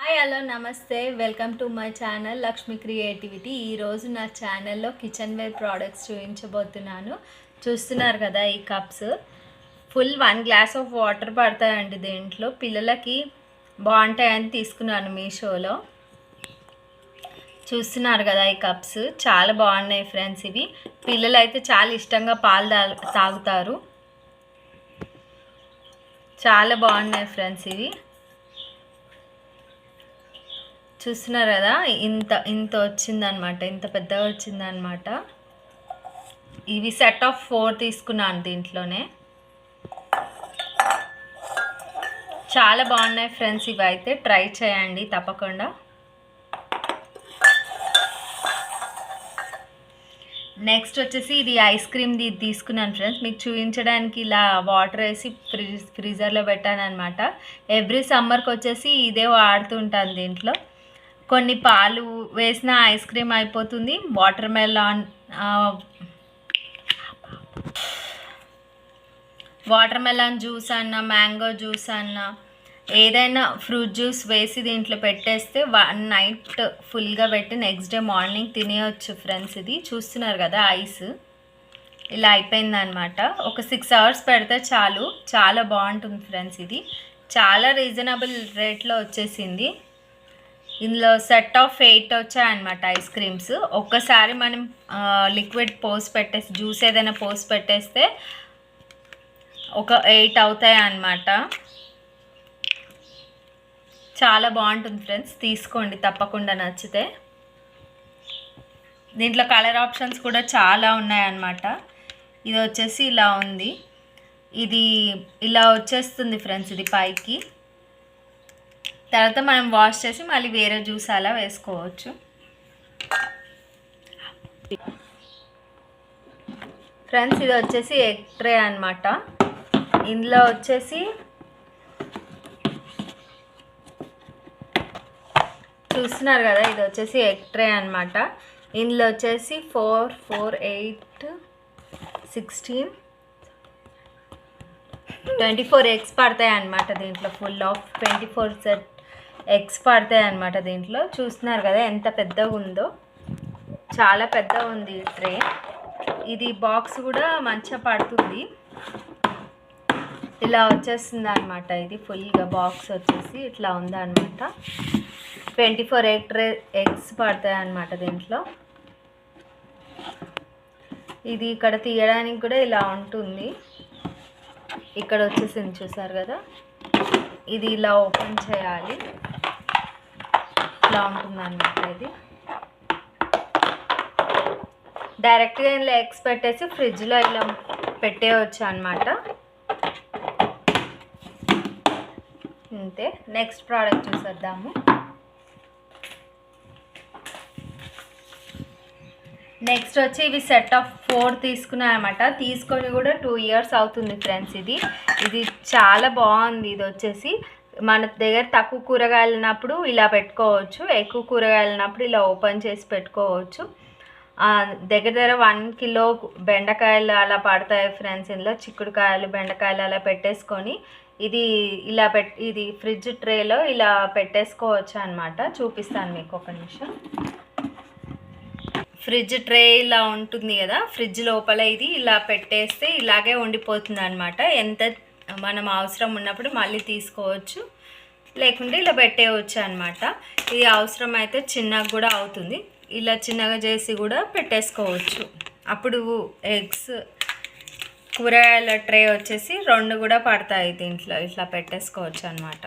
Hi hello నమస్తే welcome to my channel Lakshmi creativity. ఈరోజు నా ఛానల్లో కిచెన్ వేర్ ప్రోడక్ట్స్ చూపించబోతున్నాను. చూస్తున్నారు కదా, ఈ cups full 1 glass of water పడతాయండి. దీంట్లో పిల్లలకి బాగుంటాయని తీసుకున్నాను మీషోలో. చూస్తున్నారు కదా, ఈ కప్స్ చాలా బాగున్నాయి ఫ్రెండ్స్. ఇవి పిల్లలు అయితే చాలా ఇష్టంగా పాలు తాగుతారు. చాలా బాగున్నాయి ఫ్రెండ్స్. ఇవి చూస్తున్నారు కదా, ఇంత వచ్చిందనమాట, ఇంత పెద్దగా వచ్చిందనమాట. ఇవి సెట్ ఆఫ్ 4 తీసుకున్నాను. దీంట్లోనే చాలా బాగున్నాయి ఫ్రెండ్స్. ఇవి అయితే ట్రై చేయండి తప్పకుండా. నెక్స్ట్ వచ్చేసి ఇది ఐస్ క్రీమ్ది తీసుకున్నాను ఫ్రెండ్స్. మీకు చూపించడానికి ఇలా వాటర్ వేసి ఫ్రీజర్లో పెట్టాను అనమాట. ఎవ్రీ సమ్మర్కి వచ్చేసి ఇదే వాడుతుంటాను. దీంట్లో కొన్ని పాలు వేసిన ఐస్ క్రీమ్ అయిపోతుంది. వాటర్ మెలాన్ జ్యూస్ అన్న, మ్యాంగో జ్యూస్ అన్న, ఏదైనా ఫ్రూట్ జ్యూస్ వేసి దీంట్లో పెట్టేస్తే 1 నైట్ ఫుల్గా పెట్టి నెక్స్ట్ డే మార్నింగ్ తినేయచ్చు ఫ్రెండ్స్. ఇది చూస్తున్నారు కదా, ఐస్ ఇలా అయిపోయిందనమాట. ఒక 6 అవర్స్ పెడితే చాలు, చాలా బాగుంటుంది ఫ్రెండ్స్. ఇది చాలా రీజనబుల్ రేట్లో వచ్చేసింది. ఇందులో సెట్ ఆఫ్ 8 వచ్చాయన్నమాట ఐస్ క్రీమ్స్. ఒక్కసారి మనం లిక్విడ్ పోసి పెట్టేసి, జ్యూస్ ఏదైనా పోసి పెట్టేస్తే ఒక 8 అవుతాయి అన్నమాట. చాలా బాగుంటుంది ఫ్రెండ్స్, తీసుకోండి తప్పకుండా నచ్చితే. దీంట్లో కలర్ ఆప్షన్స్ కూడా చాలా ఉన్నాయన్నమాట. ఇది వచ్చేసి ఇలా ఉంది, ఇది ఇలా వచ్చేస్తుంది ఫ్రెండ్స్. ఇది పైకి తర్వాత మనం వాష్ చేసి మళ్ళీ వేరే జ్యూస్ అలా వేసుకోవచ్చు ఫ్రెండ్స్. ఇది వచ్చేసి ఎగ్ ట్రే అనమాట. ఇందులో వచ్చేసి చూస్తున్నారు కదా, ఇది వచ్చేసి ఎగ్ ట్రే అనమాట. ఇందులో వచ్చేసి 4, 4, 8, 16, 24 ఎగ్స్ పడతాయి అన్నమాట. దీంట్లో ఫుల్ ఆఫ్ 24 సెట్ ఎగ్స్ పడతాయి అన్నమాట. దీంట్లో చూస్తున్నారు కదా ఎంత పెద్దగా ఉందో, చాలా పెద్దగా ఉంది ఈ ట్రే. ఇది బాక్స్ కూడా మంచిగా పడుతుంది. ఇలా వచ్చేస్తుంది అనమాట. ఇది ఫుల్గా బాక్స్ వచ్చేసి ఇట్లా ఉందన్నమాట. 24 ఎగ్స్ పడతాయి అన్నమాట దీంట్లో. ఇది ఇక్కడ తీయడానికి కూడా ఇలా ఉంటుంది. ఇక్కడ వచ్చేసింది చూసారు కదా, ఇది ఇలా ఓపెన్ చేయాలి, ఇలా ఉంటుంది అన్నమాట. ఇది డైరెక్ట్గా ఇలా ఎగ్స్ పెట్టేసి ఫ్రిడ్జ్లో ఇలా పెట్టేయచ్చు అన్నమాట. అంతే. నెక్స్ట్ ప్రోడక్ట్ చూసేద్దాము. నెక్స్ట్ వచ్చి ఇవి సెట్ ఆఫ్ 4 తీసుకున్నాయన్నమాట. తీసుకొని కూడా 2 ఇయర్స్ అవుతుంది ఫ్రెండ్స్. ఇది చాలా బాగుంది. ఇది వచ్చేసి మన దగ్గర తక్కువ కూరగాయలు ఉన్నప్పుడు ఇలా పెట్టుకోవచ్చు, ఎక్కువ కూరగాయలు ఉన్నప్పుడు ఇలా ఓపెన్ చేసి పెట్టుకోవచ్చు. దగ్గర 1 కిలో బెండకాయలు అలా పడతాయి ఫ్రెండ్స్. ఇందులో చిక్కుడుకాయలు, బెండకాయలు అలా పెట్టేసుకొని ఇది ఫ్రిడ్జ్ ట్రేలో ఇలా పెట్టేసుకోవచ్చు అనమాట. చూపిస్తాను మీకు ఒక నిమిషం. ఫ్రిడ్జ్ ట్రే ఇలా ఉంటుంది కదా, ఫ్రిడ్జ్ లోపల ఇది ఇలా పెట్టేస్తే ఇలాగే ఉండిపోతుంది అనమాట. ఎంత మనం అవసరం ఉన్నప్పుడు మళ్ళీ తీసుకోవచ్చు, లేకుంటే ఇలా పెట్టేయవచ్చు అనమాట. ఇది అవసరం అయితే చిన్నగా కూడా అవుతుంది. ఇలా చిన్నగా చేసి కూడా పెట్టేసుకోవచ్చు. అప్పుడు ఎగ్స్, కూరగాయల ట్రే వచ్చేసి 2 కూడా పడతాయి దీంట్లో. ఇట్లా పెట్టేసుకోవచ్చు అనమాట.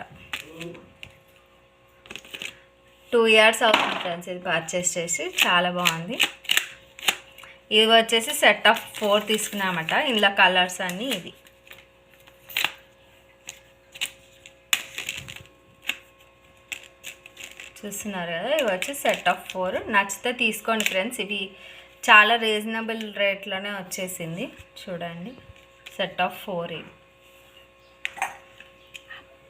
2 ఇయర్స్ అవుతుంది ఫ్రెండ్స్ ఇది పర్చేస్ చేసి. చాలా బాగుంది. ఇది వచ్చేసి సెట్ ఆఫ్ 4 తీసుకున్నామట. ఇందులో కలర్స్ అన్నీ ఇది. చూస్తున్నారు కదా, ఇవి వచ్చి సెట్ ఆఫ్ 4. నచ్చితే తీసుకోండి ఫ్రెండ్స్. ఇవి చాలా రీజనబుల్ రేట్లోనే వచ్చేసింది. చూడండి, సెట్ ఆఫ్ 4 ఇవి.